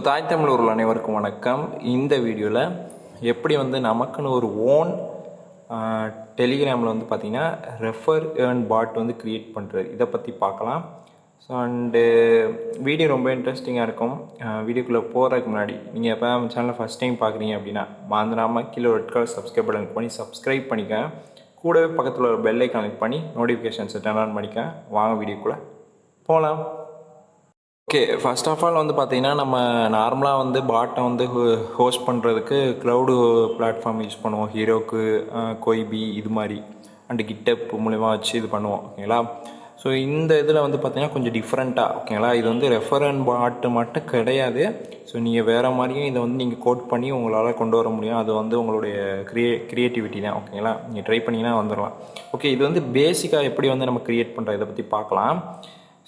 தாய் தமிழ் உறவுகள் அனைவருக்கும் வணக்கம். இந்த வீடியோவில் எப்படி நமக்குன்னு ஒரு ஓன் டெலிகிராமில் பார்த்திங்கன்னா ரெஃபர் ஏர்ன் பாட் க்ரியேட் பண்ணுறது, இதை பற்றி பார்க்கலாம். ஸோ அண்டு வீடியோ ரொம்ப இன்ட்ரெஸ்டிங்காக இருக்கும். வீடியோக்குள்ளே போகிறதுக்கு முன்னாடி நீங்கள் எப்போ நம்ம சேனலை ஃபஸ்ட் டைம் பார்க்குறீங்க அப்படின்னா மறந்துடாமல் கீழே ரெட் கலர் சப்ஸ்கிரைப் பட்டன் பண்ணி சப்ஸ்கிரைப் பண்ணிக்க. கூடவே பக்கத்தில் ஒரு பெல்லை கனெக்ட் பண்ணி நோட்டிஃபிகேஷன்ஸை டர்ன் ஆன் பண்ணிக்க. வாங்க வீடியோக்குள்ளே போகலாம். ஓகே, ஃபர்ஸ்ட் ஆஃப் ஆல் பார்த்தீங்கன்னா நம்ம நார்மலாக பாட்டை ஹோஸ்ட் பண்ணுறதுக்கு க்ளவுடு பிளாட்ஃபார்ம் யூஸ் பண்ணுவோம். ஹீரோக்கு, கொய்பி இது மாதிரி அண்டு கிட்டப் மூலிமா வச்சு இது பண்ணுவோம். ஓகேங்களா. ஸோ இந்த இதில் பார்த்தீங்கன்னா கொஞ்சம் டிஃப்ரெண்ட்டாக, ஓகேங்களா, இது ரெஃபரன் பாட்டு மட்டும் கிடையாது. ஸோ நீங்கள் வேறு மாதிரியும் இதை நீங்கள் கோட் பண்ணி உங்களால் கொண்டு வர முடியும். அது உங்களுடைய க்ரியேட்டிவிட்டி தான். ஓகேங்களா, நீங்கள் ட்ரை பண்ணிங்கன்னா வந்துடலாம். ஓகே, இது பேசிக்காக எப்படி நம்ம க்ரியேட் பண்ணுற இதை பற்றி பார்க்கலாம்.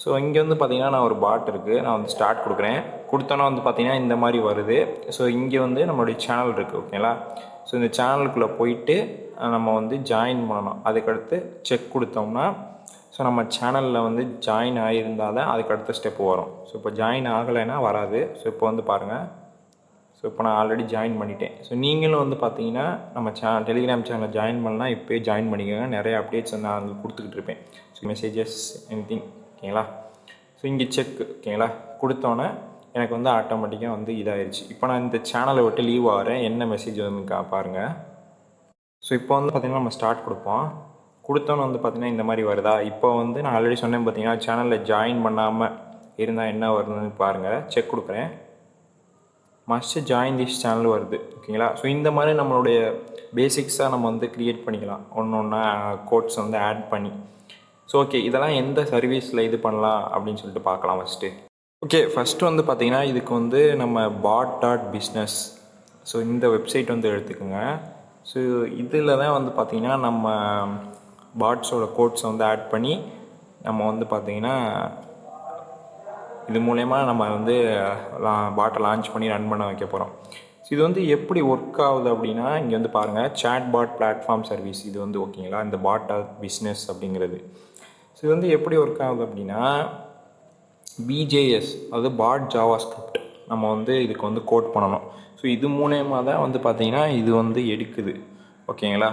ஸோ இங்கே பார்த்தீங்கன்னா நான் ஒரு பாட் இருக்குது, நான் ஸ்டார்ட் கொடுக்குறேன். கொடுத்தோன்னா பார்த்தீங்கன்னா இந்த மாதிரி வருது. ஸோ இங்கே நம்மளுடைய சேனல் இருக்குது. ஓகேங்களா. ஸோ இந்த சேனலுக்குள்ளே போயிட்டு நம்ம ஜாயின் பண்ணணும். அதுக்கடுத்து செக் கொடுத்தோம்னா ஸோ நம்ம சேனலில் ஜாயின் ஆகியிருந்தால் தான் அதுக்கு அடுத்த ஸ்டெப் வரும். ஸோ இப்போ ஜாயின் ஆகலைன்னா வராது. ஸோ இப்போ பாருங்கள். ஸோ இப்போ நான் ஆல்ரெடி ஜாயின் பண்ணிட்டேன். ஸோ நீங்களும் பார்த்தீங்கன்னா நம்ம டெலிகிராம் சேனலை ஜாயின் பண்ணலாம். இப்போயே ஜாயின் பண்ணிக்கோங்க. நிறைய அப்டேட்ஸ் நான் அங்கே கொடுத்துக்கிட்டு இருப்பேன். So messages anything. ஓகேங்களா. ஸோ இங்கே செக், ஓகேங்களா, கொடுத்தோன்னே எனக்கு ஆட்டோமேட்டிக்காக இதாகிடுச்சு. இப்போ நான் இந்த சேனலை விட்டு லீவ் ஆகிறேன். என்ன மெசேஜ் பாருங்கள். ஸோ இப்போ பார்த்திங்கன்னா நம்ம ஸ்டார்ட் கொடுப்போம். கொடுத்தோன்னு பார்த்திங்கன்னா இந்த மாதிரி வருதா. இப்போ நான் ஆல்ரெடி சொன்னேன் பார்த்தீங்கன்னா சேனலில் ஜாயின் பண்ணாமல் இருந்தால் என்ன வருதுன்னு பாருங்கள். செக் கொடுக்குறேன். மஸ்ட் ஜாயின் திஸ் சேனல் வருது. ஓகேங்களா. ஸோ இந்த மாதிரி நம்மளுடைய பேசிக்ஸாக நம்ம க்ரியேட் பண்ணிக்கலாம். ஒன்று ஒன்றா கோட்ஸ் ஆட் பண்ணி. ஸோ ஓகே, இதெல்லாம் எந்த சர்வீஸில் இது பண்ணலாம் அப்படின்னு சொல்லிட்டு பார்க்கலாம் ஃபஸ்ட்டு. ஓகே, ஃபஸ்ட்டு பார்த்தீங்கன்னா இதுக்கு நம்ம Bots.Bussiness, ஸோ இந்த வெப்சைட் எடுத்துக்கோங்க. ஸோ இதில் தான் பார்த்திங்கன்னா நம்ம பாட்ஸோட கோட்ஸை ஆட் பண்ணி நம்ம பார்த்திங்கன்னா இது மூலயமா நம்ம பாட்டை லான்ச் பண்ணி ரன் பண்ண வைக்க போகிறோம். ஸோ இது எப்படி ஒர்க் ஆகுது அப்படின்னா இங்கே பாருங்கள், சேட் பாட் பிளாட்ஃபார்ம் சர்வீஸ் இது ஓகேங்களா, இந்த Bots.Bussiness அப்படிங்கிறது. ஸோ இது எப்படி ஒர்க் ஆகுது அப்படின்னா பிஜேஎஸ், அதாவது பாட் ஜாவா ஸ்கிரிப்ட் நம்ம இதுக்கு கோட் பண்ணணும். ஸோ இது மூலயமா தான் பார்த்தீங்கன்னா இது எடுக்குது. ஓகேங்களா.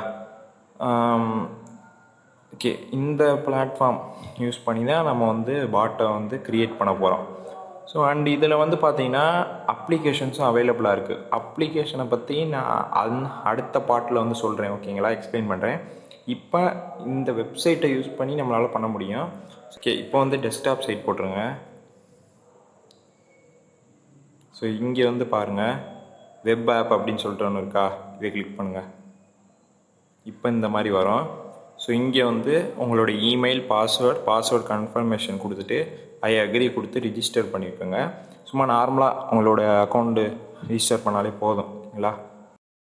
ஓகே, இந்த பிளாட்ஃபார்ம் யூஸ் பண்ணி தான் நம்ம பாட்டை க்ரியேட் பண்ண போகிறோம். ஸோ அண்ட் இதில் பார்த்தீங்கன்னா அப்ளிகேஷன்ஸும் அவைலபிளாக இருக்குது. அப்ளிகேஷனை பற்றி நான் அடுத்த பாட்டில் சொல்கிறேன். ஓகேங்களா, எக்ஸ்பிளைன் பண்ணுறேன். இப்போ இந்த வெப்சைட்டை யூஸ் பண்ணி நம்மளால் பண்ண முடியும். ஓகே, இப்போ டெஸ்க்டாப் சைட் போட்டுருங்க. ஸோ இங்கே பாருங்கள், வெப் ஆப் அப்படின்னு சொல்லிட்டு ஒன்று இருக்கா, இதை கிளிக் பண்ணுங்கள். இப்போ இந்த மாதிரி வரும். ஸோ இங்கே உங்களோட இமெயில், பாஸ்வேர்ட் கன்ஃபர்மேஷன் கொடுத்துட்டு ஐ அக்ரி கொடுத்து ரிஜிஸ்டர் பண்ணியிருக்கோங்க. சும்மா நார்மலாக உங்களோட அக்கௌண்ட்டு ரிஜிஸ்டர் பண்ணாலே போதும். இல்லைங்களா.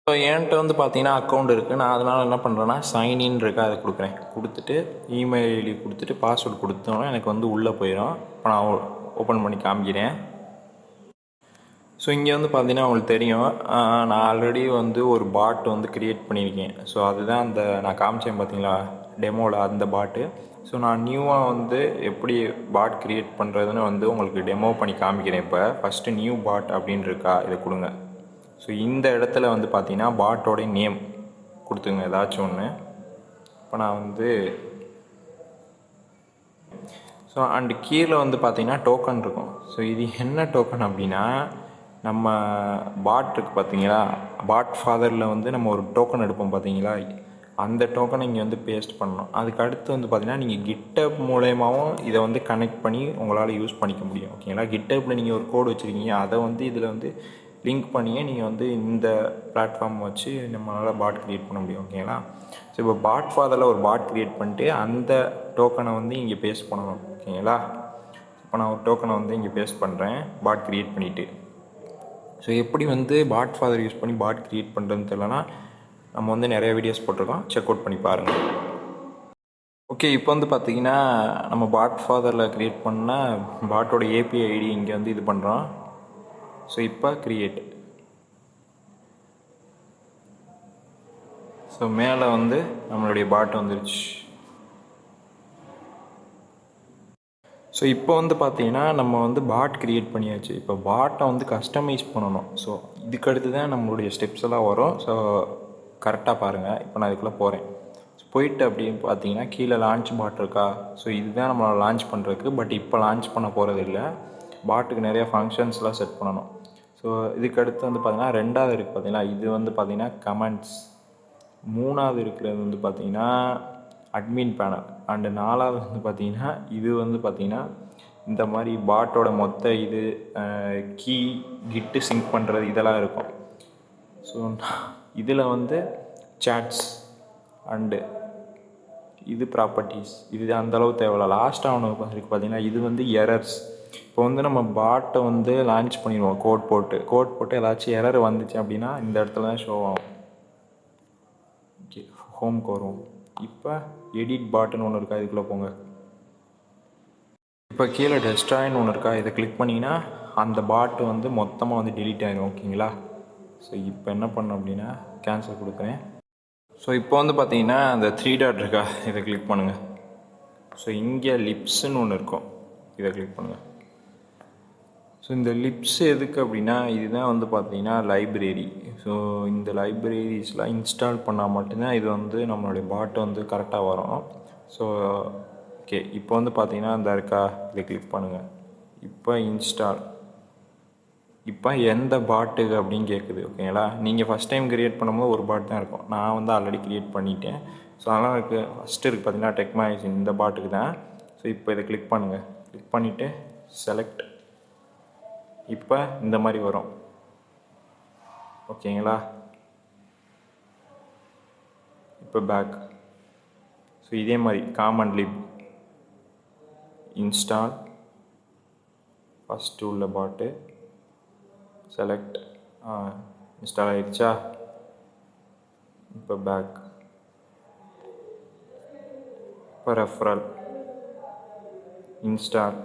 ஸோ என்கிட்ட பார்த்தீங்கன்னா அக்கௌண்ட் இருக்குது. நான் அதனால் என்ன பண்ணுறேன்னா சைன்இன் இருக்கா, அதை கொடுக்குறேன். கொடுத்துட்டு இமெயில் ஐடி கொடுத்துட்டு பாஸ்வேர்டு கொடுத்தோன்னா எனக்கு உள்ளே போயிடும். இப்போ நான் ஓப்பன் பண்ணி காமிக்கிறேன். ஸோ இங்கே பார்த்தீங்கன்னா உங்களுக்கு தெரியும், நான் ஆல்ரெடி ஒரு பாட் க்ரியேட் பண்ணியிருக்கேன். ஸோ அதுதான் அந்த நான் காமிச்சேன் பார்த்தீங்களா டெமோவில், அந்த பாட்டு. ஸோ நான் நியூவாக எப்படி பாட் க்ரியேட் பண்ணுறதுன்னு உங்களுக்கு டெமோ பண்ணி காமிக்கிறேன். இப்போ ஃபஸ்ட்டு நியூ பாட் அப்படின்னு இருக்கா, இதை கொடுங்க. ஸோ இந்த இடத்துல பார்த்தீங்கன்னா பாட்டோடைய நேம் கொடுத்துங்க, ஏதாச்சும் ஒன்று. இப்போ நான் ஸோ அண்டு கீழே பார்த்தீங்கன்னா டோக்கன் இருக்கும். ஸோ இது என்ன டோக்கன் அப்படின்னா நம்ம பாட் இருக்குது பார்த்தீங்களா, பாட் ஃபாதரில் நம்ம ஒரு டோக்கன் எடுப்போம் பார்த்தீங்களா, அந்த டோக்கனை இங்கே பேஸ்ட் பண்ணணும். அதுக்கு அடுத்து பார்த்தீங்கன்னா நீங்கள் கிட்டப் மூலயமாவும் இதை கனெக்ட் பண்ணி உங்களால் யூஸ் பண்ணிக்க முடியும். ஓகேங்களா. கிட்டப்பில் நீங்கள் ஒரு கோடு வச்சுருக்கீங்க, அதை இதில் லிங்க் பண்ணியே நீங்கள் இந்த பிளாட்ஃபார்ம் வச்சு நம்மளால் பாட் க்ரியேட் பண்ண முடியும். ஓகேங்களா. ஸோ இப்போ பாட் ஃபாதரில் ஒரு பாட் க்ரியேட் பண்ணிட்டு அந்த டோக்கனை இங்கே பேஸ்ட் பண்ணணும். ஓகேங்களா. இப்போ நான் ஒரு டோக்கனை இங்கே பேஸ்ட் பண்ணுறேன் பாட் க்ரியேட் பண்ணிவிட்டு. ஸோ எப்படி பாட் ஃபாதர் யூஸ் பண்ணி பாட் க்ரியேட் பண்ணுறதுன்னு தெரியலனா நம்ம நிறைய வீடியோஸ் போட்டிருக்கோம், செக் அவுட் பண்ணி பாருங்கள். ஓகே, இப்போ பார்த்தீங்கன்னா நம்ம பாட் ஃபாதரில் க்ரியேட் பண்ணால் பாட்டோட ஏபிஐ ஐடி இங்கே இது பண்ணுறோம். ஸோ இப்போ க்ரியேட். ஸோ மேலே நம்மளுடைய பாட் வந்துருச்சு. ஸோ இப்போ வந்து பார்த்தீங்கன்னா நம்ம வந்து பாட் க்ரியேட் பண்ணியாச்சு. இப்போ பாட்டை வந்து கஸ்டமைஸ் பண்ணணும். ஸோ இதுக்கடுத்து தான் நம்மளுடைய ஸ்டெப்ஸ் எல்லாம் வரும். ஸோ கரெக்டாக பாருங்கள். இப்போ நான் இதுக்குள்ளே போகிறேன். போயிட்டு அப்படின்னு பார்த்தீங்கன்னா கீழே லான்ச் பாட் இருக்கா. ஸோ இதுதான் நம்மளை லான்ச் பண்ணுறதுக்கு. பட் இப்போ லான்ச் பண்ண போகிறது இல்லை. பாட்டுக்கு நிறைய ஃபங்க்ஷன்ஸ்லாம் செட் பண்ணணும். ஸோ இதுக்கடுத்து வந்து பார்த்தீங்கன்னா ரெண்டாவது இருக்குது பார்த்தீங்கன்னா, இது வந்து பார்த்தீங்கன்னா கமெண்ட்ஸ். மூணாவது இருக்கிறது வந்து பார்த்தீங்கன்னா அட்மின் பேனல். அண்டு நாலாவது வந்து பார்த்தீங்கன்னா இது வந்து பார்த்தீங்கன்னா இந்த மாதிரி பாட்டோட மொத்த இது கீ கிட்டு சிங்க் பண்ணுறது இதெல்லாம் இருக்கும். ஸோ இதில் வந்து சேட்ஸ் அண்டு இது ப்ராப்பர்ட்டிஸ் இது அந்தளவு தேவையில்ல. லாஸ்ட்டாக ஒன்று இருக்குது பார்த்தீங்கன்னா இது வந்து எரர்ஸ். இப்போ வந்து நம்ம பாட்டை வந்து லான்ச் பண்ணிடுவோம் கோட் போட்டு ஏதாச்சும் எரர் வந்துச்சு அப்படின்னா இந்த இடத்துல தான் ஷோ ஆகும். ஓகே, ஹோம்க்கு வருவோம். இப்போ எடிட் பாட்டுன்னு ஒன்று இருக்கா, இதுக்குள்ளே போங்க. இப்போ கீழே டெஸ்ட்ராய்னு ஒன்று இருக்கா, இதை கிளிக் பண்ணிங்கன்னா அந்த பாட்டு வந்து மொத்தமாக வந்து டெலீட் ஆகிடும். ஓகேங்களா. ஸோ இப்போ என்ன பண்ணோம் அப்படின்னா கேன்சல் கொடுக்குறேன். ஸோ இப்போ வந்து பார்த்தீங்கன்னா அந்த 3 டாட் இருக்கா, இதை கிளிக் பண்ணுங்கள். ஸோ இங்கே லிப்ஸுன்னு ஒன்று இருக்கும், இதை கிளிக் பண்ணுங்கள். ஸோ இந்த லிப்ஸ் எதுக்கு அப்படின்னா இதுதான் வந்து பார்த்தீங்கன்னா லைப்ரரி. ஸோ இந்த லைப்ரரிஸ்லாம் இன்ஸ்டால் பண்ணால் மட்டும்தான் இது வந்து நம்மளுடைய பாட்டு வந்து கரெக்டாக வரும். ஸோ ஓகே, இப்போ வந்து பார்த்தீங்கன்னா இந்த இருக்கா, இதை கிளிக் பண்ணுங்கள். இப்போ இன்ஸ்டால். இப்போ எந்த பாட்டுக்கு அப்படின்னு கேட்குது. ஓகேங்களா. நீங்கள் ஃபஸ்ட் டைம் க்ரியேட் பண்ணும்போது ஒரு பாட் தான் இருக்கும். நான் வந்து ஆல்ரெடி க்ரியேட் பண்ணிட்டேன். ஸோ அதனால் இருக்குது ஃபஸ்ட்டு இருக்குது பார்த்தீங்கன்னா டெக்மேகசின், இந்த பாட்டுக்கு தான். ஸோ இப்போ இதை கிளிக் பண்ணுங்கள். கிளிக் பண்ணிவிட்டு செலக்ட். இப்போ இந்த மாதிரி வரும். ஓகேங்களா. இப்போ பேக். ஸோ இதே மாதிரி காமன் லிப் இன்ஸ்டால் ஃபஸ்ட்டு உள்ள பாட்டு செலக்ட். இன்ஸ்டால் ஆகிடுச்சா. இப்போ பேக். இப்போ ரெஃபரல் இன்ஸ்டால்.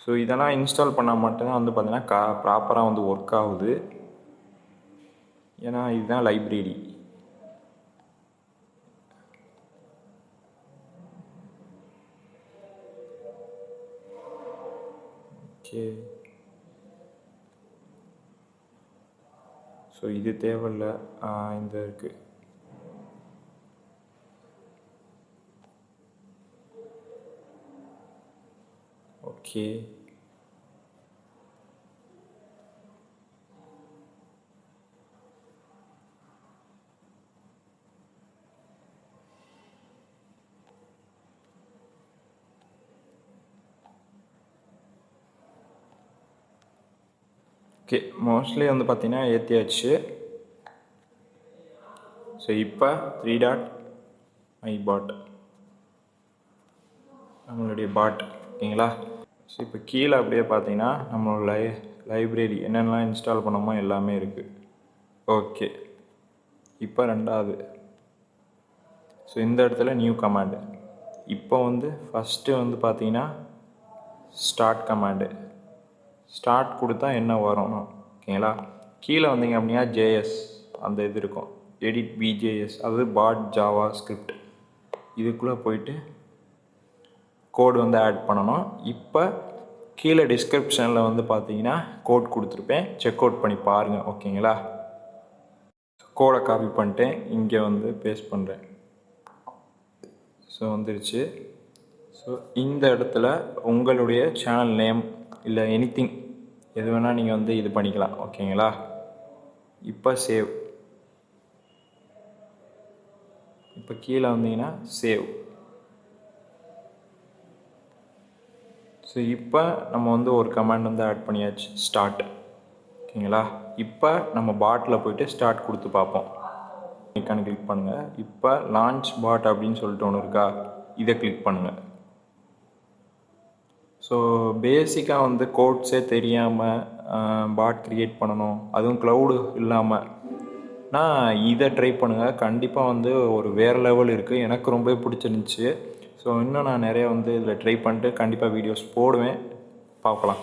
ஸோ இதெல்லாம் இன்ஸ்டால் பண்ணால் மட்டும்தான் வந்து பார்த்தீங்கன்னா ப்ராப்பராக வந்து ஒர்க் ஆகுது. ஏன்னா இதுதான் லைப்ரரி. ஓகே, ஸோ இது தேவையில்லை. இந்த இருக்குது. ஓகே, ஓகே, மோஸ்ட்லி வந்து பார்த்தீங்கன்னா ஏற்றியாச்சு. ஸோ இப்போ 3 டாட் மை பாட் நம்மளுடைய பாட். ஓகேங்களா. ஸோ இப்போ கீழே அப்படியே பார்த்தீங்கன்னா நம்மளோட லைப்ரரி என்னென்னலாம் இன்ஸ்டால் பண்ணோமோ எல்லாமே இருக்குது. ஓகே, இப்போ ரெண்டாவது. ஸோ இந்த இடத்துல நியூ கமாண்டு. இப்போ வந்து ஃபஸ்ட்டு வந்து பார்த்தீங்கன்னா ஸ்டார்ட் கமாண்டு. ஸ்டார்ட் கொடுத்தா என்ன வரும். ஓகேங்களா. கீழே வந்தீங்க அப்படின்னா ஜேஎஸ் அந்த இது இருக்கும், எடிட் பிஜேஎஸ், அது பாட் ஜாவா ஸ்கிரிப்ட். இதுக்குள்ளே போயிட்டு கோடு வந்து ஆட் பண்ணணும். இப்போ கீழே டிஸ்கிரிப்ஷனில் வந்து பார்த்தீங்கன்னா கோட் கொடுத்துருப்பேன், செக் அவுட் பண்ணி பாருங்கள். ஓகேங்களா. கோடை காப்பி பண்ணிட்டேன், இங்கே வந்து பேஸ்ட் பண்ணுறேன். ஸோ வந்துருச்சு. ஸோ இந்த இடத்துல உங்களுடைய சேனல் நேம் இல்லை எனிதிங் எது வேணால் நீங்கள் வந்து இது பண்ணிக்கலாம். ஓகேங்களா. இப்போ சேவ். இப்போ கீழே வந்தீங்கன்னா சேவ். ஸோ இப்போ நம்ம வந்து ஒரு கமாண்ட் வந்து ஆட் பண்ணியாச்சு, ஸ்டார்ட். ஓகேங்களா. இப்போ நம்ம பாட்டில் போய்ட்டு ஸ்டார்ட் கொடுத்து பார்ப்போம். ஐக்கானை கிளிக் பண்ணுங்கள். இப்போ லான்ச் பாட் அப்படின்னு சொல்லிட்டு ஒன்று இருக்கா, இதை கிளிக் பண்ணுங்கள். ஸோ பேசிக்காக வந்து கோட்ஸே தெரியாமல் பாட் க்ரியேட் பண்ணணும், அதுவும் க்ளவுடு இல்லாமல், நான் இதை ட்ரை பண்ணுங்கள். கண்டிப்பாக வந்து ஒரு வேறு லெவல் இருக்குது. எனக்கு ரொம்ப பிடிச்சிருந்துச்சி. ஸோ இன்னும் நான் நிறைய வந்து இதில் ட்ரை பண்ணிட்டு கண்டிப்பாக வீடியோஸ் போடுவேன், பார்க்கலாம்.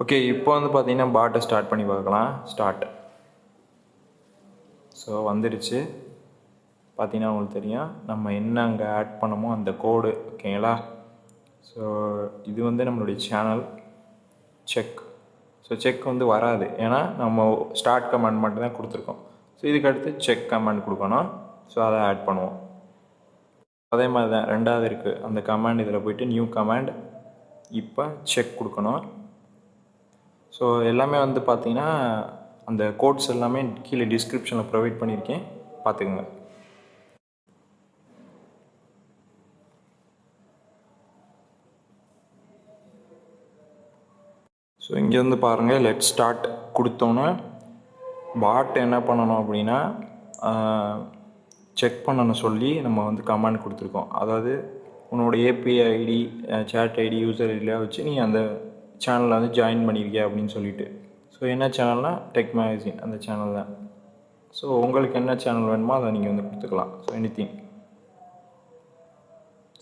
ஓகே, இப்போ வந்து பார்த்தீங்கன்னா பாட்டை ஸ்டார்ட் பண்ணி பார்க்கலாம். ஸ்டார்ட். ஸோ வந்துடுச்சு. பார்த்தீங்கன்னா உங்களுக்கு தெரியும் நம்ம என்ன அங்கே ஆட் பண்ணமோ அந்த கோடு. ஓகேங்களா? ஸோ இது வந்து நம்மளுடைய சேனல் செக். ஸோ செக் வந்து வராது, ஏன்னா நம்ம ஸ்டார்ட் கமாண்ட் மட்டும் தான் கொடுத்துருக்கோம். ஸோ இதுக்கு அடுத்து செக் கமாண்ட் கொடுக்கணும். ஸோ அதை ஆட் பண்ணுவோம். அதே மாதிரி தான் ரெண்டாவது இருக்குது அந்த கமாண்ட். இதில் போய்ட்டு நியூ கமாண்ட். இப்போ செக் கொடுக்கணும். ஸோ எல்லாமே வந்து பார்த்திங்கன்னா அந்த கோட்ஸ் எல்லாமே கீழே டிஸ்கிரிப்ஷனில் ப்ரொவைட் பண்ணியிருக்கேன், பார்த்துக்குங்க. ஸோ இங்கே வந்து பாருங்கள், லெட் ஸ்டார்ட் கொடுத்தோன்னே பாட் என்ன பண்ணணும் அப்படின்னா செக் பண்ணணும் சொல்லி நம்ம வந்து கமாண்ட் கொடுத்துருக்கோம். அதாவது உன்னோட API ID, chat ID, user ஐடியில் வச்சு நீ அந்த சேனலில் வந்து ஜாயின் பண்ணியிருக்கிய அப்படின்னு சொல்லிட்டு. ஸோ என்ன சேனல்னால் டெக் மேகசின், அந்த சேனல் தான். ஸோ உங்களுக்கு என்ன சேனல் வேணுமோ அதை நீங்கள் வந்து கொடுத்துக்கலாம். So anything.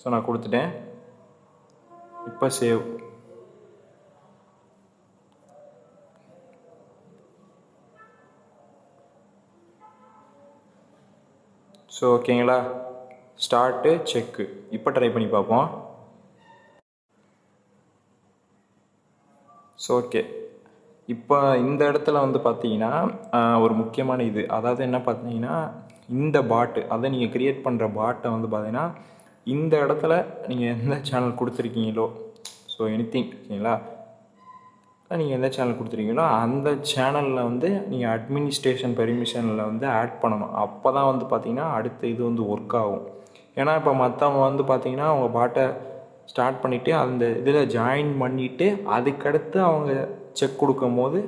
ஸோ நான் கொடுத்துட்டேன். இப்போ சேவ். ஸோ ஓகேங்களா, ஸ்டார்ட்டு செக்கு. இப்போ ட்ரை பண்ணி பார்ப்போம். ஸோ ஓகே, இப்போ இந்த இடத்துல வந்து பார்த்தீங்கன்னா ஒரு முக்கியமான இது, அதாவது என்ன பார்த்தீங்கன்னா இந்த பாட்டு, அதை நீங்கள் க்ரியேட் பண்ணுற பாட்டை வந்து பார்த்தீங்கன்னா இந்த இடத்துல நீங்கள் எந்த சேனல் கொடுத்துருக்கீங்களோ, ஸோ எனிதிங். ஓகேங்களா, நீங்கள் எந்த சேனல் கொடுத்துருக்கீங்களோ அந்த சேனலில் வந்து நீங்கள் அட்மினிஸ்ட்ரேஷன் பெர்மிஷனில் வந்து ஆட் பண்ணணும். அப்போ தான் வந்து பார்த்திங்கன்னா அடுத்த இது வந்து ஒர்க் ஆகும். ஏன்னா இப்போ மற்றவங்க வந்து பார்த்திங்கன்னா அவங்க பாட்டை ஸ்டார்ட் பண்ணிவிட்டு அந்த இதில் ஜாயின் பண்ணிவிட்டு அதுக்கடுத்து அவங்க செக் கொடுக்கும் போது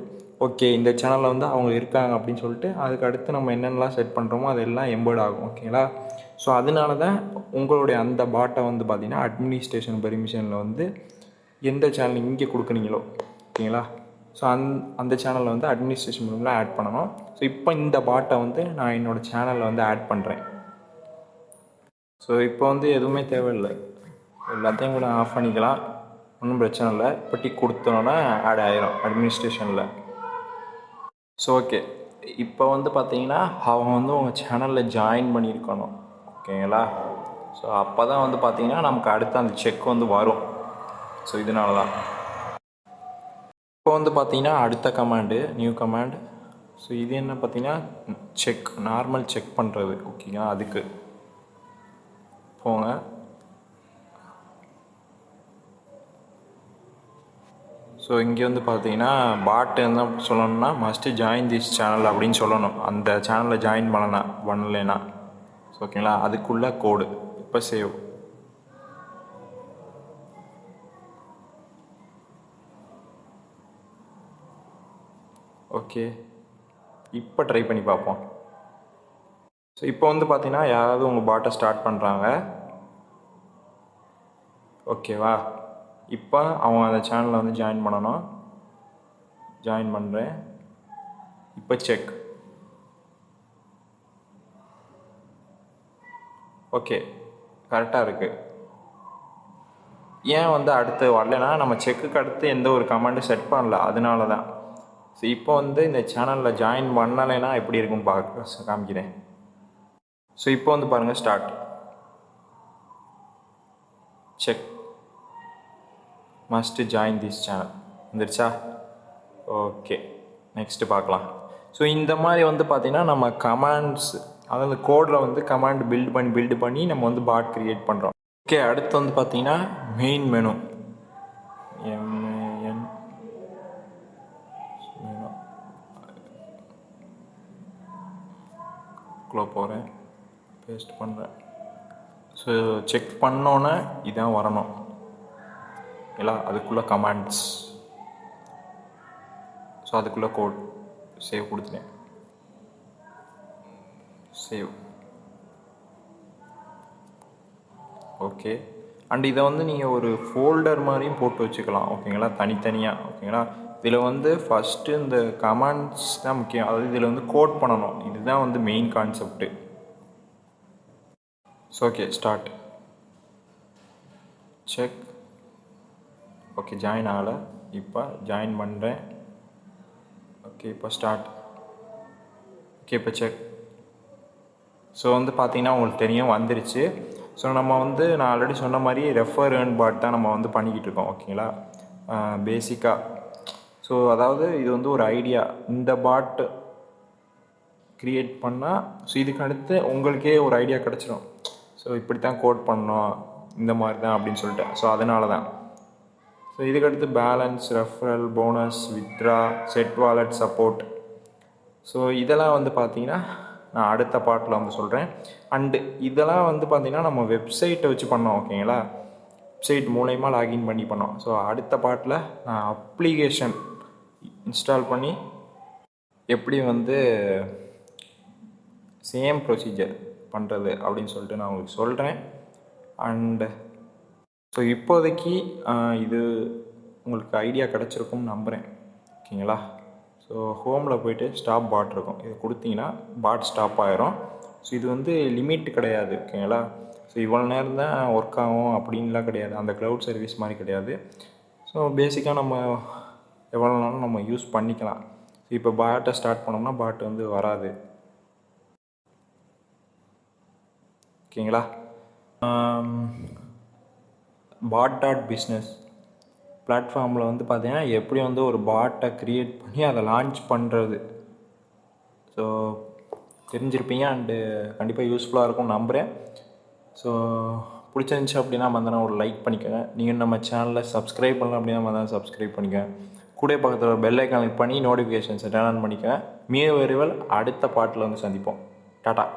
ஓகே இந்த சேனலில் வந்து அவங்க இருக்காங்க அப்படின்னு சொல்லிட்டு அதுக்கடுத்து நம்ம என்னென்னலாம் செட் பண்ணுறோமோ அதெல்லாம் எம்பர்ட் ஆகும். ஓகேங்களா, ஸோ அதனால தான் உங்களுடைய அந்த பாட்டை வந்து பார்த்திங்கன்னா அட்மினிஸ்ட்ரேஷன் பெர்மிஷனில் வந்து எந்த சேனல் இங்கே கொடுக்குறீங்களோ, ஓகேங்களா, ஸோ அந்த சேனலில் வந்து அட்மினிஸ்ட்ரேஷன் பெர்மிஷனில் ஆட் பண்ணணும். ஸோ இப்போ இந்த பாட்டை வந்து நான் என்னோடய சேனலில் வந்து ஆட் பண்ணுறேன். ஸோ இப்போ வந்து எதுவுமே தேவையில்லை, எல்லாத்தையும் கூட ஆஃப் பண்ணிக்கலாம், ஒன்றும் பிரச்சனை இல்லை. இப்போ டிக் கொடுத்தோன்னா ஆட் ஆகிரும் அட்மினிஸ்ட்ரேஷனில். ஸோ ஓகே, இப்போ வந்து பார்த்தீங்கன்னா அவங்க வந்து உங்கள் சேனலில் ஜாயின் பண்ணியிருக்கணும். ஓகேங்களா, ஸோ அப்போ தான் வந்து பார்த்தீங்கன்னா நமக்கு அடுத்து அந்த செக் வந்து வரும். ஸோ இதனால தான் இப்போ வந்து பார்த்தீங்கன்னா அடுத்த கமாண்டு நியூ கமாண்ட். ஸோ இது என்ன பார்த்தீங்கன்னா செக், நார்மல் செக் பண்ணுறது. ஓகேங்களா, அதுக்கு போங்க. ஸோ இங்கே வந்து பார்த்தீங்கன்னா பாட்டு என்ன சொல்லணும்னா மஸ்ட்டு ஜாயின் திஸ் சேனல் அப்படின்னு சொல்லணும். அந்த சேனலில் ஜாயின் பண்ணலைன்னா ஓகேங்களா, அதுக்குள்ள கோடு. இப்போ சேவ். ஓகே, இப்போ ட்ரை பண்ணி பார்ப்போம். ஸோ இப்போ வந்து பார்த்தீங்கன்னா யாராவது உங்கள் பாட்டை ஸ்டார்ட் பண்ணுறாங்க. ஓகேவா, இப்போ அவங்க அந்த சேனலில் வந்து ஜாயின் பண்ணணும். ஜாயின் பண்ணுறேன். இப்போ செக். ஓகே, கரெக்டாக இருக்குது. ஏன் வந்து அடுத்து வரலைன்னா நம்ம செக்குக்கு அடுத்து எந்த ஒரு கமாண்டும் செட் பண்ணல, அதனால தான். ஸோ இப்போ வந்து இந்த சேனலில் ஜாயின் பண்ணலைன்னா எப்படி இருக்குன்னு காமிக்கிறேன். ஸோ இப்போ வந்து பாருங்கள், start check must join this channel வந்துருச்சா? ஓகே, நெக்ஸ்ட்டு பார்க்கலாம். ஸோ இந்த மாதிரி வந்து பார்த்திங்கன்னா நம்ம கமாண்ட்ஸ், அதாவது கோடில் வந்து கமாண்ட் பில்டு பண்ணி நம்ம வந்து பாட் க்ரியேட் பண்ணுறோம். ஓகே, அடுத்து வந்து பார்த்திங்கன்னா மெயின் மெனு. MAN குள்ளே போகிறேன், பேஸ்ட் பண்ணுறேன். ஸோ செக் பண்ணோன்னே இதான் வரணும் இல்லை, அதுக்குள்ளே கமாண்ட்ஸ். ஸோ அதுக்குள்ளே கோட் சேவ் கொடுத்துட்டேன். சேவ். ஓகே, அண்ட் இதை வந்து நீங்கள் ஒரு ஃபோல்டர் மாதிரியும் போட்டு வச்சுக்கலாம். ஓகேங்களா, தனித்தனியாக. ஓகேங்களா, இதில் வந்து ஃபஸ்ட்டு இந்த கமாண்ட்ஸ் தான் முக்கியம். அதாவது இதில் வந்து கோட் பண்ணணும், இதுதான் வந்து main concept. So okay, start check. Okay, join ஆகலை, இப்போ ஜாயின் பண்ணுறேன். ஓகே, இப்போ ஸ்டார்ட். ஓகே, இப்போ செக். ஸோ வந்து பார்த்திங்கன்னா உங்களுக்கு தெரியும் வந்துருச்சு. ஸோ நம்ம வந்து நான் ஆல்ரெடி சொன்ன மாதிரி ரெஃபர் ஏர்ன் பாட் தான் நம்ம வந்து பண்ணிக்கிட்டு இருக்கோம். ஓகேங்களா, பேசிக்காக. ஸோ அதாவது இது வந்து ஒரு ஐடியா. இந்த பாட் க்ரியேட் பண்ணால் ஸோ இதுக்கு அடுத்து உங்களுக்கே ஒரு ஐடியா கிடச்சிடும். ஸோ இப்படி தான் கோட் பண்ணோம், இந்த மாதிரி தான் அப்படின்னு சொல்லிட்டு. ஸோ அதனால தான். ஸோ இதுக்கடுத்து balance, referral, bonus, withdraw, set wallet support. So இதெல்லாம் வந்து பார்த்திங்கன்னா நான் அடுத்த பார்ட்டில் வந்து சொல்கிறேன். அண்டு இதெல்லாம் வந்து பார்த்திங்கன்னா நம்ம வெப்சைட்டை வச்சு பண்ணோம். ஓகேங்களா, வெப்சைட் மூலயமா லாகின் பண்ணி பண்ணோம். ஸோ அடுத்த பார்ட்டில் நான் அப்ளிகேஷன் இன்ஸ்டால் பண்ணி எப்படி வந்து சேம் ப்ரொசீஜர் பண்ணுறது அப்படின்னு சொல்லிட்டு நான் உங்களுக்கு சொல்கிறேன். அண்டு ஸோ இப்போதைக்கு இது உங்களுக்கு ஐடியா கிடச்சிருக்கும்னு நம்புகிறேன். ஓகேங்களா, ஸோ ஹோமில் போய்ட்டு ஸ்டாப் பாட் இருக்கும், இது கொடுத்தீங்கன்னா பாட் ஸ்டாப் ஆகிரும். ஸோ இது வந்து லிமிட் கிடையாது. ஓகேங்களா, ஸோ இவ்வளோ நேரம் தான் ஒர்க் ஆகும் அப்படின்லாம் கிடையாது. அந்த க்ளவுட் சர்வீஸ் மாதிரி கிடையாது. ஸோ பேசிக்காக நம்ம எவ்வளோ நாளும் நம்ம யூஸ் பண்ணிக்கலாம். ஸோ இப்போ பாட்டை ஸ்டார்ட் பண்ணோம்னா பாட் வந்து வராது. ஓகேங்களா, Bots.Bussiness பிளாட்ஃபார்மில் வந்து பார்த்தீங்கன்னா எப்படி வந்து ஒரு பாட்டை க்ரியேட் பண்ணி அதை லான்ச் பண்ணுறது ஸோ தெரிஞ்சிருப்பீங்க. அண்டு கண்டிப்பாக யூஸ்ஃபுல்லாக இருக்கும் நம்புகிறேன். ஸோ பிடிச்சிருந்துச்சி அப்படின்னா வந்தனா ஒரு லைக் பண்ணிக்கோங்க. நீங்கள் நம்ம சேனலில் சப்ஸ்கிரைப் பண்ணலாம் அப்படின்னா வந்தால் சப்ஸ்கிரைப் பண்ணிக்கோங்க. கூட பக்கத்தில் ஒரு பெல் ஐக்கான் கிளிக் பண்ணி நோட்டிஃபிகேஷன்ஸை டர்ன் ஆன் பண்ணிக்கோங்க. மிக விரைவில் அடுத்த பாட்டில் வந்து சந்திப்போம். டாட்டா.